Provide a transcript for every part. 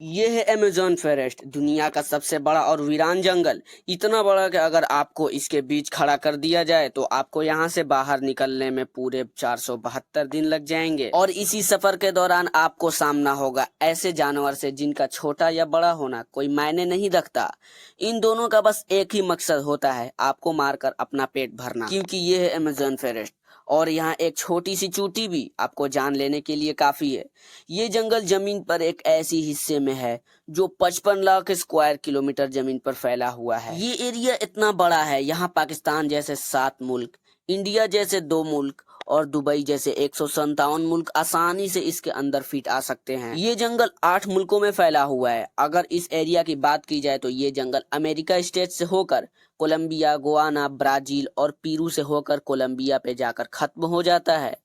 ये है Amazon forest, दुनिया का सबसे बड़ा और वीरान जंगल। इतना बड़ा कि अगर आपको इसके बीच खड़ा कर दिया जाए तो आपको यहाँ से बाहर निकलने में पूरे 472 दिन लग जाएंगे। और इसी सफर के दौरान आपको सामना होगा ऐसे जानवर से जिनका छोटा या बड़ा होना कोई मायने नहीं रखता। इन दोनों का बस एक ही मकसद होता है, आपको मारकर अपना पेट भरना, क्योंकि ये है अमेज़न फॉरेस्ट। और यहाँ एक छोटी सी चूंटी भी आपको जान लेने के लिए काफी है। ये जंगल जमीन पर एक ऐसी हिस्से में है जो 55 लाख स्क्वायर किलोमीटर जमीन पर फैला हुआ है। ये एरिया इतना बड़ा है, यहाँ पाकिस्तान जैसे 7 मुल्क, इंडिया जैसे 2 मुल्क और दुबई जैसे 157 मुल्क आसानी से इसके अंदर फिट आ सकते हैं। ये जंगल 8 मुल्कों में फैला हुआ है। अगर इस एरिया की बात की जाए तो ये जंगल अमेरिका स्टेट से होकर कोलंबिया, गुआना, ब्राजील और पेरू से होकर कोलंबिया पे जाकर खत्म हो जाता है।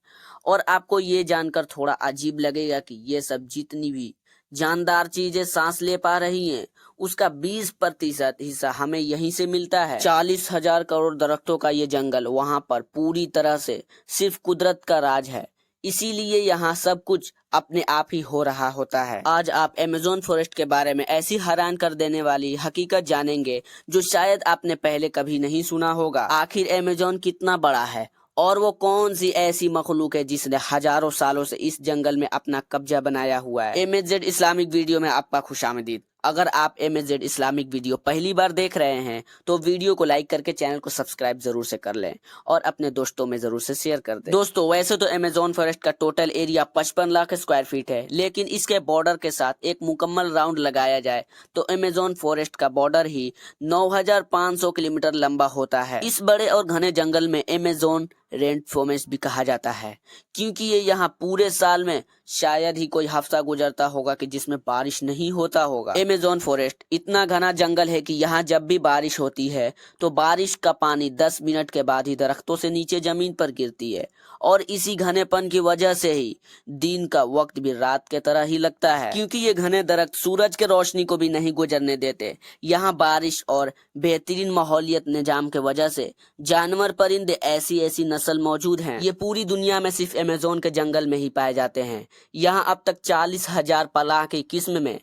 और आपको ये जानकर थोड़ा अजीब लगेगा कि ये सब जितनी भी जानदार चीजें सांस ले पा रही हैं, उसका 20% हिस्सा हमें यहीं से मिलता है। 40,000 करोड़ दरख्तों का ये जंगल वहां पर पूरी तरह से सिर्फ कुदरत का राज है, इसीलिए यहाँ सब कुछ अपने आप ही हो रहा होता है। आज आप अमेज़न फॉरेस्ट के बारे में ऐसी हैरान कर देने वाली हकीकत जानेंगे जो शायद आपने पहले कभी नहीं सुना होगा। आखिर अमेज़न कितना बड़ा है और वो कौन सी ऐसी मखलूक है जिसने हजारों सालों से इस जंगल में अपना कब्जा बनाया हुआ है। MHZ इस्लामिक वीडियो में आपका खुशामदीद। अगर आप MHZ इस्लामिक वीडियो पहली बार देख रहे हैं तो वीडियो को लाइक करके चैनल को सब्सक्राइब जरूर से कर लें और अपने दोस्तों में जरूर से शेयर कर दें। दोस्तों, वैसे तो अमेज़न फॉरेस्ट का total area 55 lakh square feet है, लेकिन इसके बॉर्डर के साथ एक मुकम्मल राउंड लगाया जाए तो अमेज़न फॉरेस्ट का बॉर्डर ही 9,500 किलोमीटर लंबा होता है। इस बड़े और घने जंगल में अमेज़न रेंट फॉरेस्ट भी कहा जाता है, क्योंकि ये यहाँ पूरे साल में शायद ही कोई हफ्ता गुजरता होगा कि जिसमें बारिश नहीं होता होगा। अमेज़न फॉरेस्ट इतना घना जंगल है कि यहाँ जब भी बारिश होती है तो बारिश का पानी 10 मिनट के बाद ही दरख्तों से नीचे जमीन पर गिरती है। और इसी घनेपन की वजह से ही दिन का वक्त भी रात के तरह ही लगता है, क्योंकि ये घने दरख्त सूरज के रोशनी को भी नहीं गुजरने देते। यहाँ बारिश और बेहतरीन माहौलियत निजाम के वजह से जानवर परिंदे ऐसी ऐसी नस्ल मौजूद हैं, ये पूरी दुनिया में सिर्फ अमेज़न के जंगल में ही पाए जाते हैं। यहाँ अब तक 40,000 पलाह की किस्म में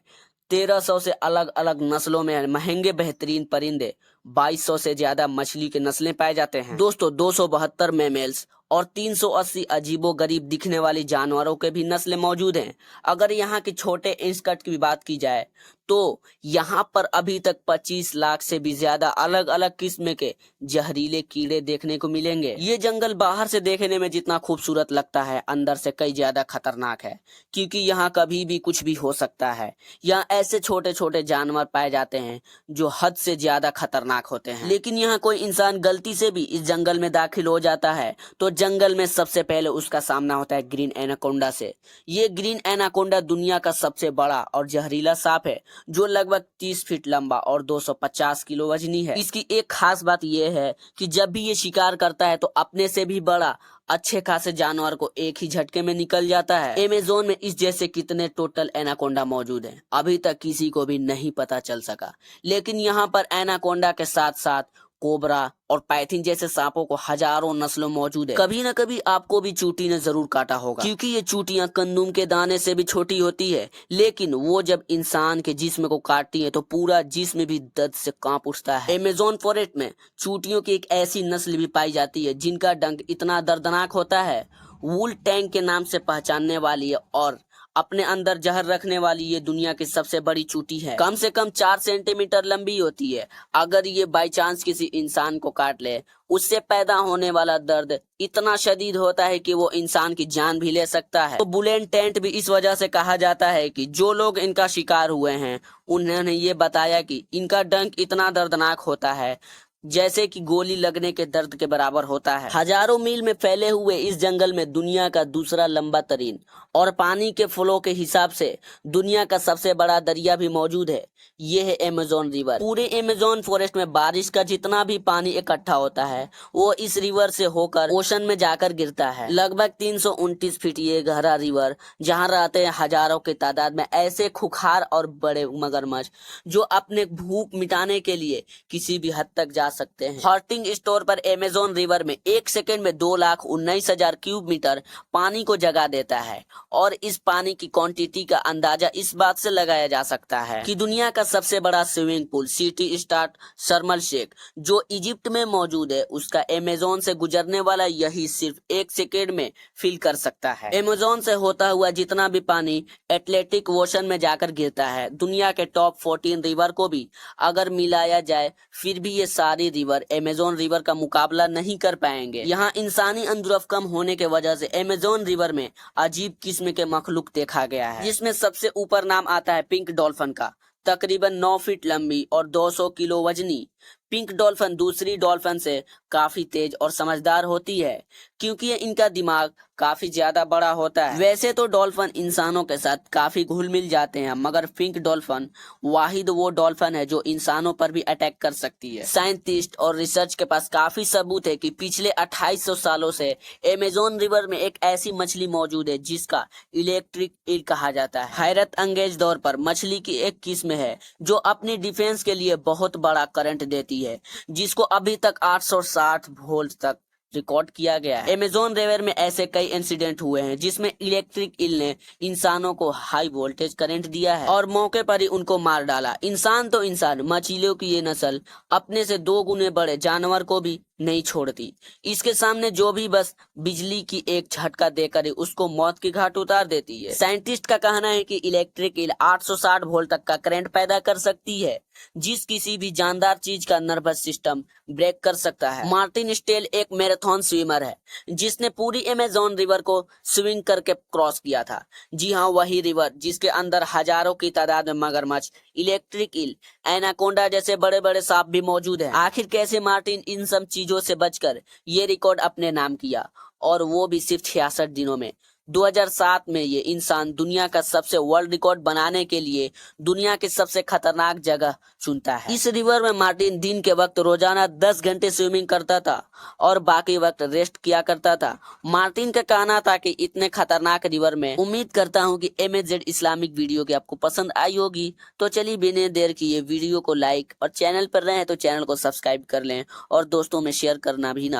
1300 से अलग अलग नस्लों में महंगे बेहतरीन परिंदे, 2200 से ज्यादा मछली के नस्लें पाए जाते हैं। दोस्तों, 272 मैमल्स और 380 अजीबो गरीब दिखने वाली जानवरों के भी नस्लें मौजूद हैं। अगर यहाँ के छोटे इंस्कट की बात की जाए तो यहाँ पर अभी तक 25 लाख से भी ज्यादा अलग अलग किस्म के जहरीले कीड़े देखने को मिलेंगे। ये जंगल बाहर से देखने में जितना खूबसूरत लगता है, अंदर से कई ज्यादा खतरनाक है, क्योंकि यहाँ कभी भी कुछ भी हो सकता है। यहाँ ऐसे छोटे छोटे जानवर पाए जाते हैं जो हद से ज्यादा खतरनाक होते हैं। लेकिन यहाँ कोई इंसान गलती से भी इस जंगल में दाखिल हो जाता है तो जंगल में सबसे पहले उसका सामना होता है ग्रीन एनाकोंडा से। ये ग्रीन एनाकोंडा दुनिया का सबसे बड़ा और जहरीला सांप है जो लगभग 30 फीट लंबा और 250 किलो वजनी है। इसकी एक खास बात यह है कि जब भी ये शिकार करता है तो अपने से भी बड़ा अच्छे खासे जानवर को एक ही झटके में निकल जाता है। अमेज़न में इस जैसे कितने टोटल एनाकोंडा मौजूद हैं, अभी तक किसी को भी नहीं पता चल सका। लेकिन यहाँ पर एनाकोंडा के साथ साथ कोबरा और पाइथन जैसे सांपों को हजारों नस्लों मौजूद है। कभी न कभी आपको भी चूटी ने जरूर काटा होगा, क्योंकि ये चूटियां गंदुम के दाने से भी छोटी होती है, लेकिन वो जब इंसान के जिस्म को काटती है तो पूरा जिस्म भी दर्द से कांप उठता है। अमेज़न फॉरेस्ट में चूटियों की एक ऐसी नस्ल भी पाई जाती है जिनका डंक इतना दर्दनाक होता है, वुल टैंक के नाम से पहचानने वाली है और अपने अंदर जहर रखने वाली ये दुनिया की सबसे बड़ी चूटी है। कम से कम 4 सेंटीमीटर लंबी होती है। अगर ये बाई चांस किसी इंसान को काट ले, उससे पैदा होने वाला दर्द इतना शदीद होता है कि वो इंसान की जान भी ले सकता है। तो बुलेन टेंट भी इस वजह से कहा जाता है कि जो लोग इनका शिकार हुए हैं उन्होंने ये बताया कि इनका डंक इतना दर्दनाक होता है जैसे कि गोली लगने के दर्द के बराबर होता है। हजारों मील में फैले हुए इस जंगल में दुनिया का दूसरा लंबा तरीन और पानी के फ्लो के हिसाब से दुनिया का सबसे बड़ा दरिया भी मौजूद है। ये है अमेज़न रिवर। पूरे अमेज़न फॉरेस्ट में बारिश का जितना भी पानी इकट्ठा होता है वो इस रिवर से होकर ओशन में जाकर गिरता है। लगभग 329 फीट ये गहरा रिवर, जहाँ रहते हैं हजारों की तादाद में ऐसे खुखार और बड़े मगरमच्छ जो अपने भूख मिटाने के लिए किसी भी हद तक जा सकते हैं। हॉटिंग स्टोर पर अमेज़न रिवर में 1 सेकंड में 2,19,000 क्यूब मीटर पानी को जगा देता है और इस पानी की क्वांटिटी का अंदाजा इस बात से लगाया जा सकता है कि दुनिया का सबसे बड़ा स्विमिंग पूल सिटी स्टार्ट शर्म एल शेख जो इजिप्ट में मौजूद है उसका अमेज़न से गुजरने वाला यही सिर्फ 1 सेकंड में फिल कर सकता है। अमेज़न से होता हुआ जितना भी पानी एटलांटिक ओशन में जाकर गिरता है, दुनिया के टॉप 14 रिवर को भी अगर मिलाया जाए फिर भी ये सारी रिवर अमेज़न रिवर का मुकाबला नहीं कर पाएंगे। यहाँ इंसानी अंदरूफ कम होने के वजह से अमेज़न रिवर में अजीब किस्म के मखलूक देखा गया है, जिसमें सबसे ऊपर नाम आता है पिंक डॉल्फिन का। तकरीबन 9 फीट लंबी और 200 किलो वजनी पिंक डॉल्फिन दूसरी डॉल्फिन से काफी तेज और समझदार होती है क्योंकि इनका दिमाग काफी ज्यादा बड़ा होता है। वैसे तो डॉल्फिन इंसानों के साथ काफी घुल मिल जाते हैं, मगर पिंक डॉल्फिन वाहिद वो डॉल्फिन है जो इंसानों पर भी अटैक कर सकती है। साइंटिस्ट और रिसर्च के पास काफी सबूत है कि पिछले 2800 सालों से अमेज़न रिवर में एक ऐसी मछली मौजूद है जिसका इलेक्ट्रिक ईल कहा जाता है। हैरत अंगेज तौर पर मछली की एक किस्म है जो अपनी डिफेंस के लिए बहुत बड़ा करंट देती है, जिसको अभी तक 860 वोल्ट तक रिकॉर्ड किया गया है। अमेज़न रिवर में ऐसे कई इंसिडेंट हुए हैं जिसमें इलेक्ट्रिक ईल ने इंसानों को हाई वोल्टेज करंट दिया है और मौके पर ही उनको मार डाला। इंसान तो इंसान, मछलियों की ये नस्ल अपने से 2 गुने बड़े जानवर को भी नहीं छोड़ती। इसके सामने जो भी बस बिजली की एक झटका देकर ही उसको मौत की घाट उतार देती है। साइंटिस्ट का कहना है कि इलेक्ट्रिक ईल 860 वोल्ट तक का करंट पैदा कर सकती है, जिस किसी भी जानदार चीज का नर्वस सिस्टम ब्रेक कर सकता है। मार्टिन स्टेल एक मैराथन स्विमर है जिसने पूरी अमेज़न रिवर को स्विम करके क्रॉस किया था। जी हाँ, वही रिवर जिसके अंदर हजारों की तादाद में मगरमच्छ, इलेक्ट्रिक ईल, एनाकोंडा जैसे बड़े बड़े सांप भी मौजूद हैं। आखिर कैसे मार्टिन इन सब चीजों से बचकर ये रिकॉर्ड अपने नाम किया, और वो भी सिर्फ 66 दिनों में। 2007 में ये इंसान दुनिया का सबसे वर्ल्ड रिकॉर्ड बनाने के लिए दुनिया की सबसे खतरनाक जगह चुनता है। इस रिवर में मार्टिन दिन के वक्त रोजाना 10 घंटे स्विमिंग करता था और बाकी वक्त रेस्ट किया करता था। मार्टिन का कहना था कि इतने खतरनाक रिवर में उम्मीद करता हूँ कि MAZ इस्लामिक वीडियो की आपको पसंद आई होगी। तो चलिए बिना देर की ये वीडियो को लाइक और चैनल पर रहे तो चैनल को सब्सक्राइब कर लें और दोस्तों में शेयर करना भी ना